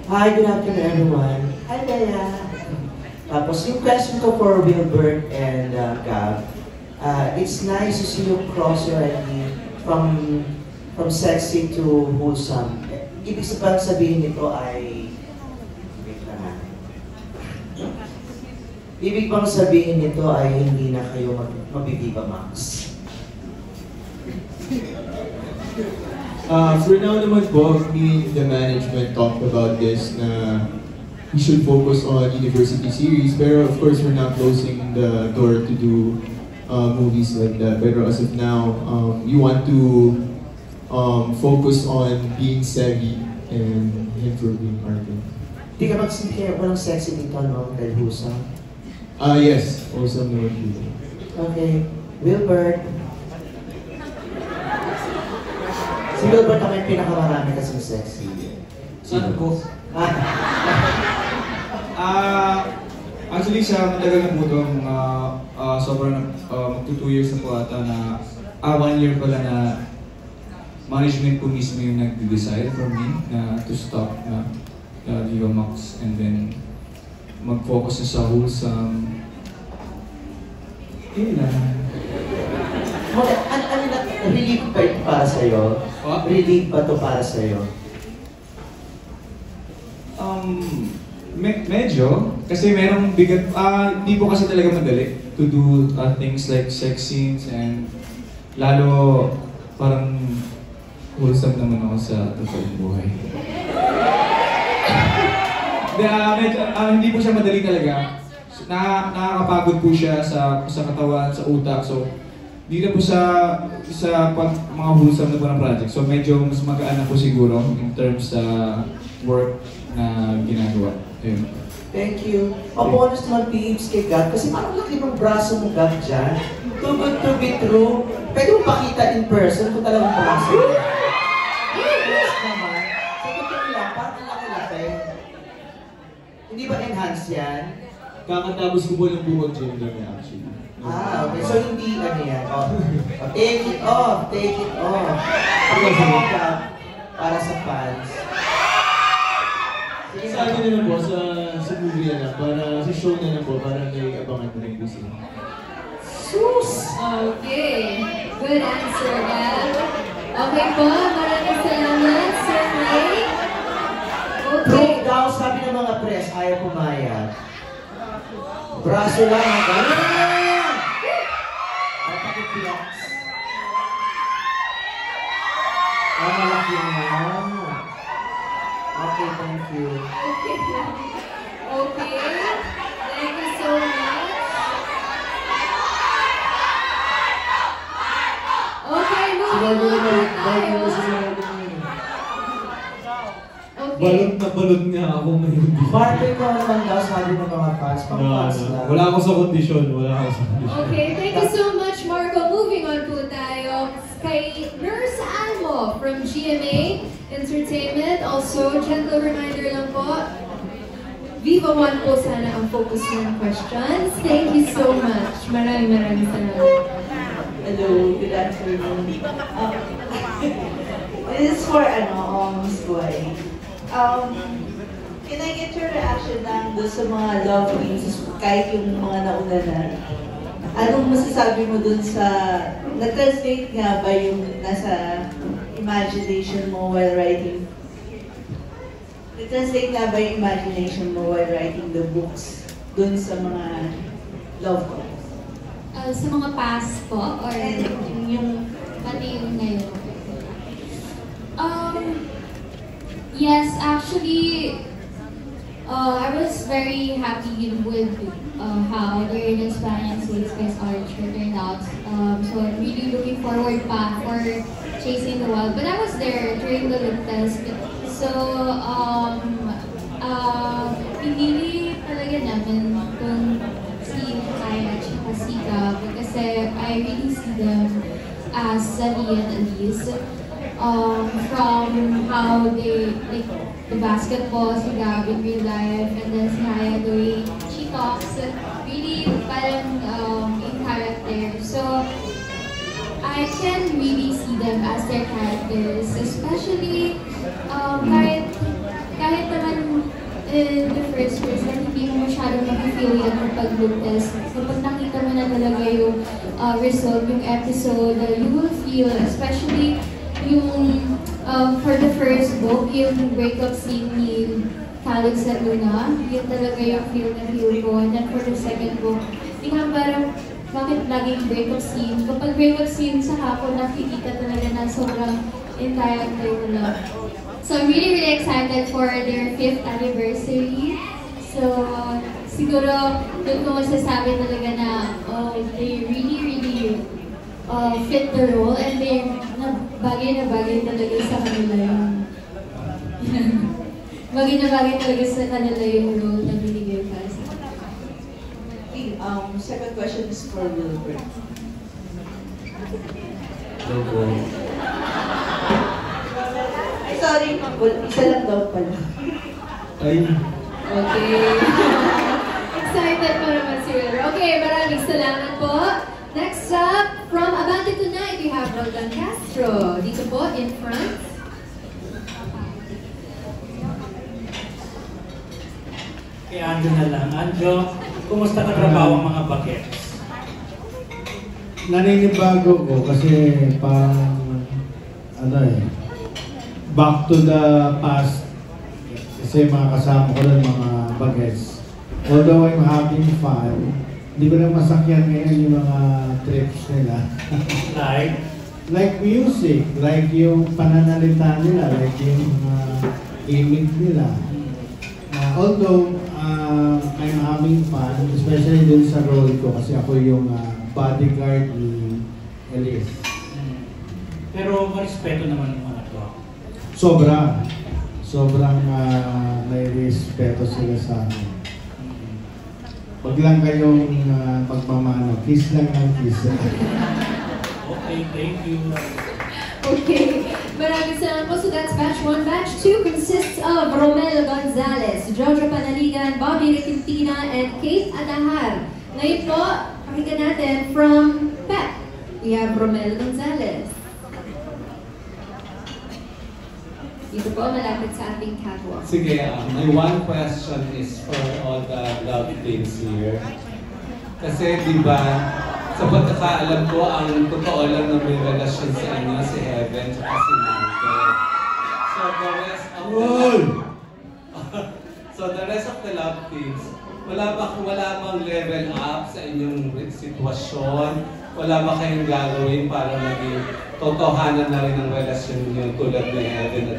Hi, good afternoon everyone. Hi, Bea. Tapos yung question ko for Wilbert and Gab, it's nice to see you cross your ID from sexy to wholesome. Ibig sabihin nito ay... Wait lang ha. Ibig bang sabihin nito ay hindi na kayo mabibiba Max? For now naman po, me and the management talked about this na we should focus on university series, pero of course we're not closing the door to do movies like that. Pero as of now, we want to focus on being savvy and improving our game. Hindi ka magsimpi, walang sexy dito, no? Dahil wholesome. Yes, wholesome naman po. Okay, Wilbert. Si Wilbert ang may pinakamarami kasing sexy. Saan ko? Actually siya matagal na po itong sobrang magto 2 years na po ata na 1 year pala na management po mismo yung nag-decide for me na to stop na Viva Max and then mag-focus na sa wholesome. Yun lang. Ano na, relief ba ito para sa'yo? Relief ba ito para sa'yo? Medyo. Kasi merong bigat, hindi po kasi talaga madali to do things like sex scenes and lalo parang wholesome naman ako sa totoong buhay. Medyo, hindi po siya madali talaga. Nakakapagod po siya sa katawan, sa utak. So, di na po sa mga wholesome na po ng project. So, medyo mas magaan na po siguro in terms sa work na ginagawa. Ayun. Thank you. Bonus naman peeps kay Gab kasi parang laki ng braso mo Gab dyan. Too good to be true. Pwede mo pakita in person kung talagang braso mo. Yes naman. Sa totoo lang, parang laki-laki. Hindi ba enhance yan? Kakatapos ko po ng buong gender niya actually. Okay. So hindi ano yan. Take it off. Take it off. Pakita Gab para sa fans. Sa akin na po, sa movie na lang, para sa show na lang po, para may abangan mo rin po sila. Sus! Okay. Good answer, Gab. Okay po, maraming salamat, Sir Ray. Okay. Proof daw, sabi ng mga press, ayaw pumayag. Braso lang, hanggang. Papakipiyak. Malaki naman. Okay, thank you. Okay. Okay. Thank you so much. Okay, moving on tayo. Okay. Balot nga ako ngayon. Barbie ko naman daw, sabi ng mga fans. Pang-fans lang. Wala ako sa kondisyon. Okay, thank you so much, Marco. Moving on po tayo kay Nurse Almo from GMA Entertainment. Also, gentle reminder lang po, Viva One po sana ang focus ng questions. Thank you so much. Maraming salamat. Hello, good afternoon. This is for Miss Boy. Can I get your reaction lang doon sa mga love wins, kahit yung mga nauna na? Anong masasabi mo doon sa, na-translate nga ba yung nasa imagination mo while writing? Na-translate nga ba yung imagination mo while writing the books doon sa mga love wins? Sa mga past po, or yung pati yung ngayon? Yes, actually, I was very happy with how the Rain Spanish Space Archer turned out. So I'm really looking forward pa for Chasing the Wild. But I was there during the look test. So, pinili talaga namin kung si Kaya at si Gab kasi I really see them as Sunny and Elise. From how they, like, the basketball, si Gab in real life, and then si Haya, the way she talks, really parang in character. So, I can really see them as their characters, especially kahit kahit naman in the first place, hindi mo masyadong mag-feel yan kapag look test. Kapag nakita mo na talaga yung result, yung episode, you will feel, especially yung for the first book, yung breakup scene ni Khaled sa Luna, yun talaga yung feel na feel ko. And then for the second book, tingnan parang bakit laging breakup scene? Kapag breakup scene sa hapon, nakikita talaga na sobrang entire mo lang. So I'm really, really excited for their 5th anniversary. So siguro doon ko masasabi talaga na they really, really fit the role and they bagay na bagay talaga sa kanila yung bagay na bagay talaga sa kanila yung role na binigay para sa kanila. Second question is for Wilbert. Sorry, isa lang daw pala. Ay. Okay. Excited pa naman si Wilbert. Okay, maraming salamat po. Next up, from Abante Tonight, we have Roldan Castro. Dito po, in front. Kay Anjo na lang. Anjo, kumusta ka trabaho ang mga bagets? Naninibago ko kasi parang back to the past kasi mga kasama ko lang mga bagets. Although I'm having fun, hindi ko na masakyan ngayon yung mga trips nila. Like music, like yung pananalita nila, like yung image nila. Although I'm having fun, especially dun sa role ko kasi ako yung bodyguard ni Elise. Pero marespeto naman yung mga to. Sobrang may respeto sila sa akin. Huwag lang kayong pagmamano. Kiss lang ng kiss. Okay, thank you. Okay, maraming salamat po. So that's batch 1. Batch 2 consists of Romel Gonzalez, Jojo Panaligan, Bobby Requintina, and Kate Adahar. Ngayon po, pakinggan natin from PEP. We have Romel Gonzalez. Dito po, malapit sa ating catwalk. Sige, my one question is for all the love teams here. Kasi di ba, sa pagkakaalam ko, ang totoo lang na may relasyon sa inyo, si Heaven at si Michael. So the rest of the rest of the love teams, wala bang level up sa inyong sitwasyon? Wala ba kayong gagawin para maging totohanan na rin ang relasyon niyo tulad ni Heaven at